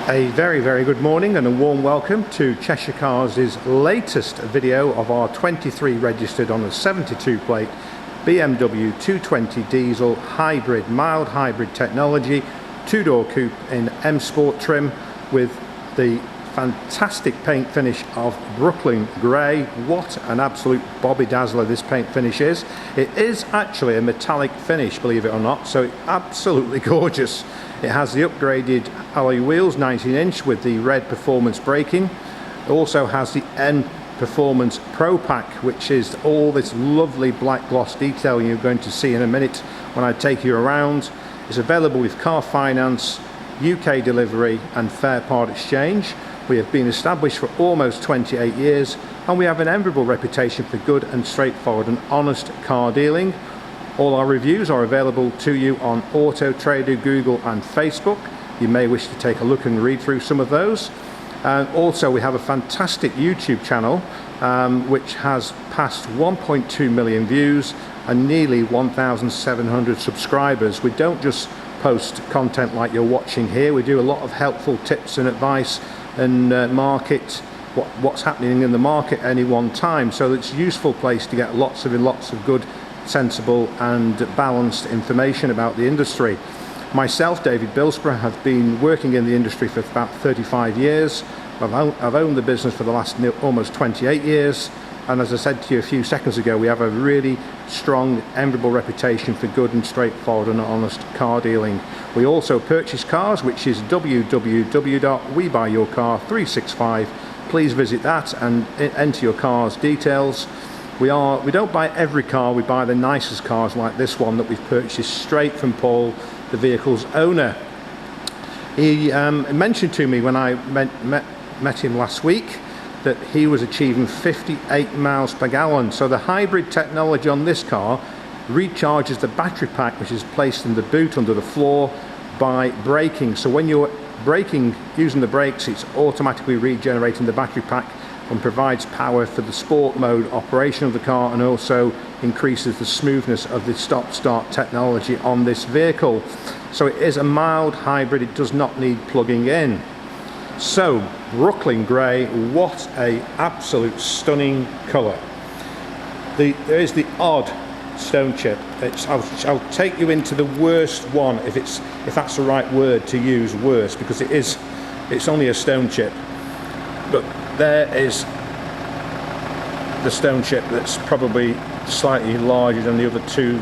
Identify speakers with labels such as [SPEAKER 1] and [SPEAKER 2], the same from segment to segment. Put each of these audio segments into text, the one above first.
[SPEAKER 1] A very good morning and a warm welcome to Cheshire Cars' latest video of our 23 registered on a 72 plate BMW 220 diesel hybrid, mild hybrid technology, two-door coupe in M Sport trim with the fantastic paint finish of Brooklyn grey. What an absolute bobby dazzler this paint finish is. It is actually a metallic finish, believe it or not, so it's absolutely gorgeous. It has the upgraded alloy wheels, 19-inch, with the red performance braking. It also has the N Performance Pro Pack, which is all this lovely black gloss detail you're going to see in a minute when I take you around. It's available with car finance, UK delivery and fair part exchange. We have been established for almost 28 years and we have an enviable reputation for good and straightforward and honest car dealing. All our reviews are available to you on Auto Trader, Google and Facebook. You may wish to take a look and read through some of those. Also, we have a fantastic YouTube channel which has passed 1.2 million views and nearly 1,700 subscribers. We don't just post content like you're watching here. We do a lot of helpful tips and advice and market what's happening in the market at any one time. So it's a useful place to get lots of good, sensible and balanced information about the industry. Myself, David Bilsborough, have been working in the industry for about 35 years. I've owned the business for the last almost 28 years, and as I said to you a few seconds ago, we have a really strong, enviable reputation for good and straightforward and honest car dealing. We also purchase cars, which is www.webuyyourcar365. Please visit that and enter your car's details. We don't buy every car, we buy the nicest cars like this one that we've purchased straight from Paul, the vehicle's owner. He mentioned to me when I met him last week that he was achieving 58 miles per gallon. So the hybrid technology on this car recharges the battery pack, which is placed in the boot under the floor, by braking. So when you're braking using the brakes, it's automatically regenerating the battery pack and provides power for the sport mode operation of the car, and also increases the smoothness of the stop-start technology on this vehicle. So it is a mild hybrid, it does not need plugging in. So Brooklyn grey, what a absolute stunning colour. There is the odd stone chip. I'll take you into the worst one, if that's the right word to use, worst, because it's only a stone chip. But there is the stone chip that's probably slightly larger than the other two.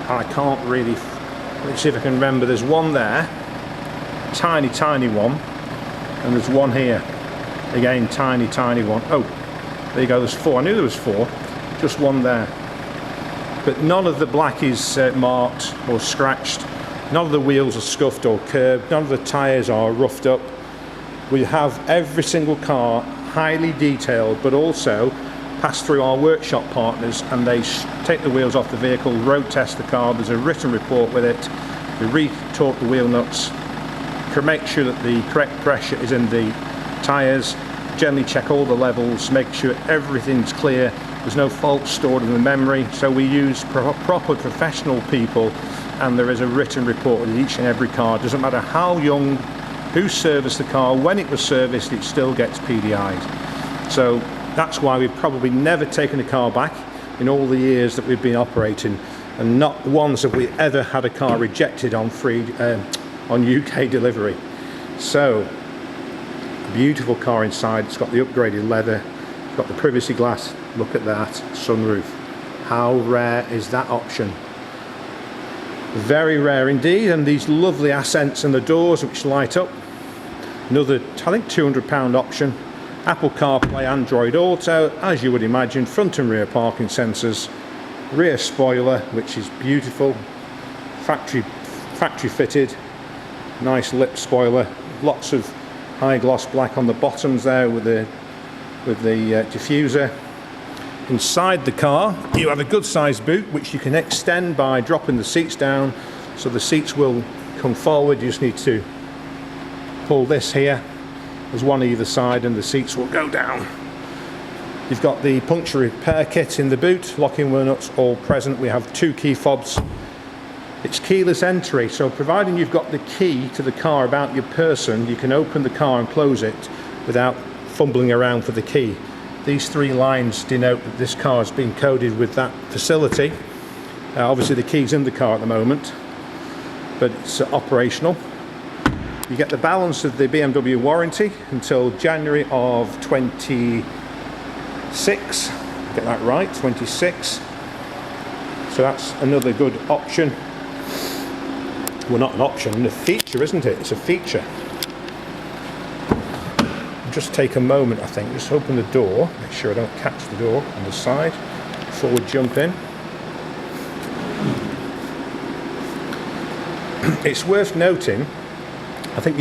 [SPEAKER 1] I can't really, let's see if I can remember. There's one there, tiny one, and there's one here, again tiny one. Oh, there you go, there's four. I knew there was four, just one there. But none of the black is marked or scratched. None of the wheels are scuffed or curved. None of the tyres are roughed up. We have every single car highly detailed, but also pass through our workshop partners, and they take the wheels off the vehicle, road test the car. There's a written report with it. We re-torque the wheel nuts, make sure that the correct pressure is in the tyres, generally check all the levels, make sure everything's clear, there's no faults stored in the memory. So we use proper professional people, and there is a written report with each and every car. Doesn't matter how young, who serviced the car, when it was serviced, it still gets PDI'd. So that's why we've probably never taken a car back in all the years that we've been operating, and not once have we ever had a car rejected on on UK delivery. So beautiful car inside. It's got the upgraded leather, it's got the privacy glass, look at that, sunroof. How rare is that option? Very rare indeed. And these lovely accents and the doors which light up. Another, I think, £200 option. Apple CarPlay, Android Auto, as you would imagine. Front and rear parking sensors. Rear spoiler, which is beautiful. Factory fitted. Nice lip spoiler. Lots of high gloss black on the bottoms there with the diffuser. Inside the car you have a good sized boot which you can extend by dropping the seats down, so the seats will come forward. You just need to pull this here, there's one either side, and the seats will go down. You've got the puncture repair kit in the boot, locking wheel nuts all present. We have two key fobs It's keyless entry, so providing you've got the key to the car about your person, you can open the car and close it without fumbling around for the key. These 3 lines denote that this car has been coded with that facility. Obviously the key's in the car at the moment, but it's operational. You get the balance of the BMW warranty until January of 26. Get that right, 26. So that's another good option. Well, not an option, a feature, isn't it? It's a feature. Just take a moment, I think, just open the door, make sure I don't catch the door on the side before we jump in. It's worth noting, I think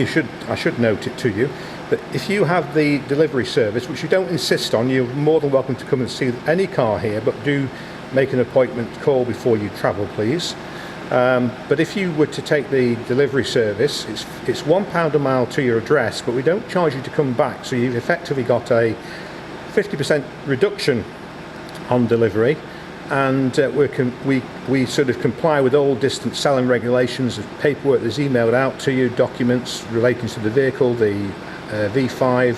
[SPEAKER 1] I should note it to you, that if you have the delivery service, which you don't insist on, you're more than welcome to come and see any car here, but do make an appointment call before you travel, please. But if you were to take the delivery service, it's £1 a mile to your address, but we don't charge you to come back, so you've effectively got a 50% reduction on delivery, and we sort of comply with all distance selling regulations. The paperwork that's emailed out to you, documents relating to the vehicle, the V5,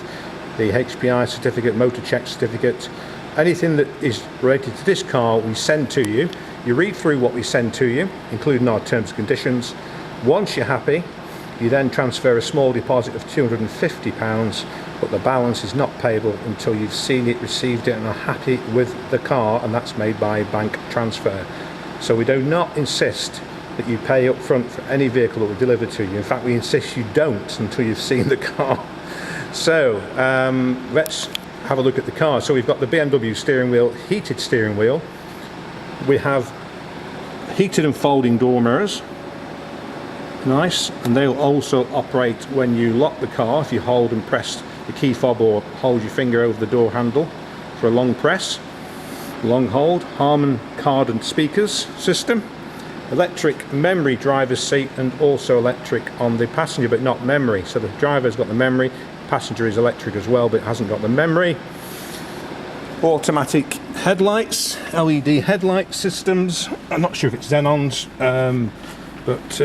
[SPEAKER 1] the HPI certificate, motor check certificate, anything that is related to this car we send to you. You read through what we send to you, including our terms and conditions. Once you're happy, you then transfer a small deposit of £250, but the balance is not payable until you've seen it, received it, and are happy with the car, and that's made by bank transfer. So we do not insist that you pay up front for any vehicle that we deliver to you. In fact, we insist you don't until you've seen the car. So let's have a look at the car. So we've got the BMW steering wheel, heated steering wheel. We have heated and folding door mirrors. Nice, and they'll also operate when you lock the car, if you hold and press the key fob or hold your finger over the door handle for a long press, long hold. Harman Kardon speakers system, electric memory driver's seat, and also electric on the passenger, but not memory. So the driver's got the memory, passenger is electric as well, but it hasn't got the memory. Automatic headlights, LED headlight systems. I'm not sure if it's Xenons, but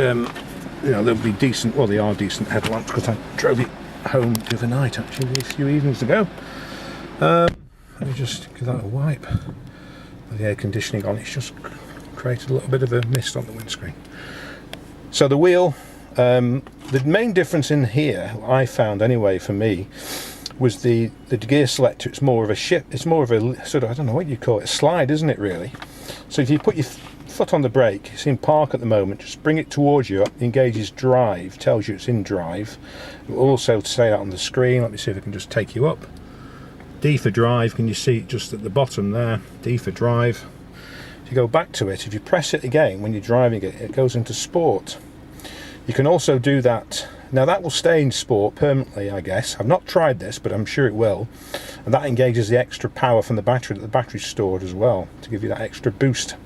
[SPEAKER 1] you know, they'll be decent. Well, they are decent headlamps because I drove it home the other night, actually, a few evenings ago. Let me just give that a wipe. With the air conditioning on, it's just created a little bit of a mist on the windscreen. So the wheel, the main difference in here, I found anyway for me, was the gear selector. It's more of a shift, it's more of a sort of, I don't know what you call it, a slide, isn't it really? So if you put your foot on the brake, it's in park at the moment, just bring it towards you, engages drive, tells you it's in drive. It will also say that on the screen. Let me see if I can just take you up. D for drive, can you see it just at the bottom there? D for drive. If you go back to it, if you press it again when you're driving it, it goes into sport. You can also do that. Now that will stay in sport permanently, I guess. I've not tried this, but I'm sure it will. And that engages the extra power from the battery that the battery's stored as well, to give you that extra boost.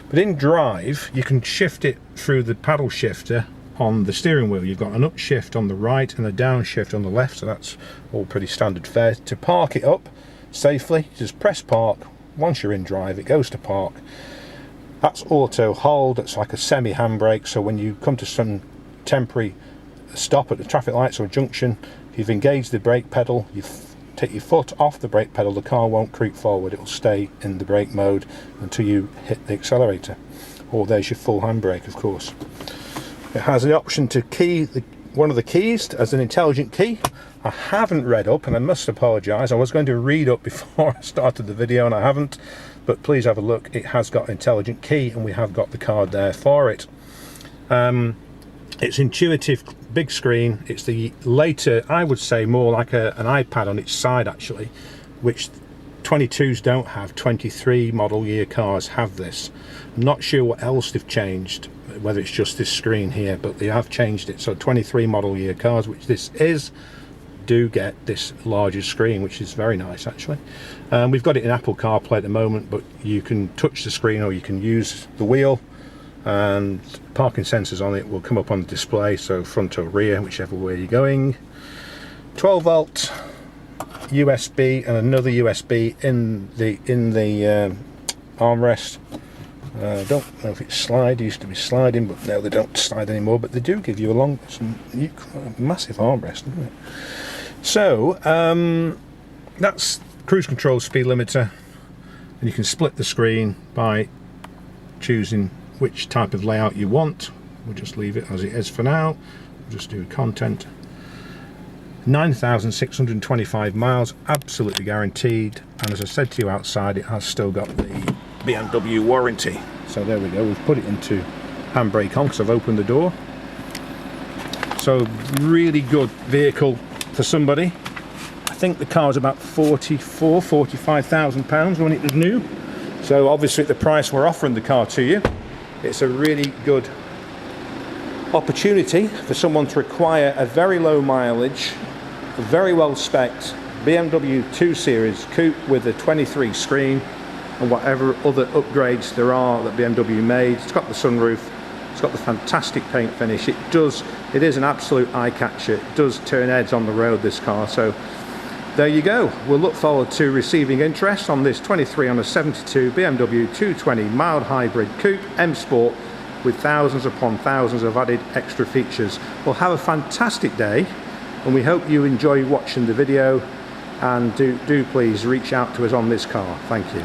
[SPEAKER 1] But in drive, you can shift it through the paddle shifter on the steering wheel. You've got an upshift on the right and a downshift on the left, so that's all pretty standard fare. To park it up safely, just press park. Once you're in drive, it goes to park. That's auto hold. It's like a semi handbrake, so when you come to some temporary stop at the traffic lights or junction, if you've engaged the brake pedal, you take your foot off the brake pedal, the car won't creep forward, it will stay in the brake mode until you hit the accelerator. Or there's your full handbrake, of course. It has the option to key one of the keys as an intelligent key. I haven't read up, and I must apologise, I was going to read up before I started the video and I haven't, but please have a look. It has got intelligent key and we have got the card there for it. It's intuitive, big screen. It's the later, I would say more like an iPad on its side actually, which 22s don't have. 23 model year cars have this. I'm not sure what else they've changed, whether it's just this screen here, but they have changed it. So 23 model year cars, which this is, do get this larger screen, which is very nice actually. We've got it in Apple CarPlay at the moment, but you can touch the screen or you can use the wheel, and parking sensors on it will come up on the display, so front or rear, whichever way you're going. 12 volt USB and another USB in the armrest. I don't know if it's slide, it used to be sliding, but no, they don't slide anymore, but they do give you a massive armrest, isn't it? So, that's cruise control, speed limiter, and you can split the screen by choosing which type of layout you want. We'll just leave it as it is for now. We'll just do content. 9,625 miles, absolutely guaranteed, and as I said to you outside, it has still got the BMW warranty. So there we go, we've put it into handbrake on because I've opened the door. So really good vehicle for somebody. I think the car was about 45,000 pounds when it was new. So obviously at the price we're offering the car to you, it's a really good opportunity for someone to acquire a very low mileage, a very well spec'd BMW 2 Series coupe with a 23 screen and whatever other upgrades there are that BMW made. It's got the sunroof, it's got the fantastic paint finish. It is an absolute eye catcher. It does turn heads on the road, this car. So there you go. We'll look forward to receiving interest on this 23 on a 72 BMW 220 Mild Hybrid Coupe M Sport with thousands upon thousands of added extra features. Well, have a fantastic day, and we hope you enjoy watching the video, and do please reach out to us on this car. Thank you.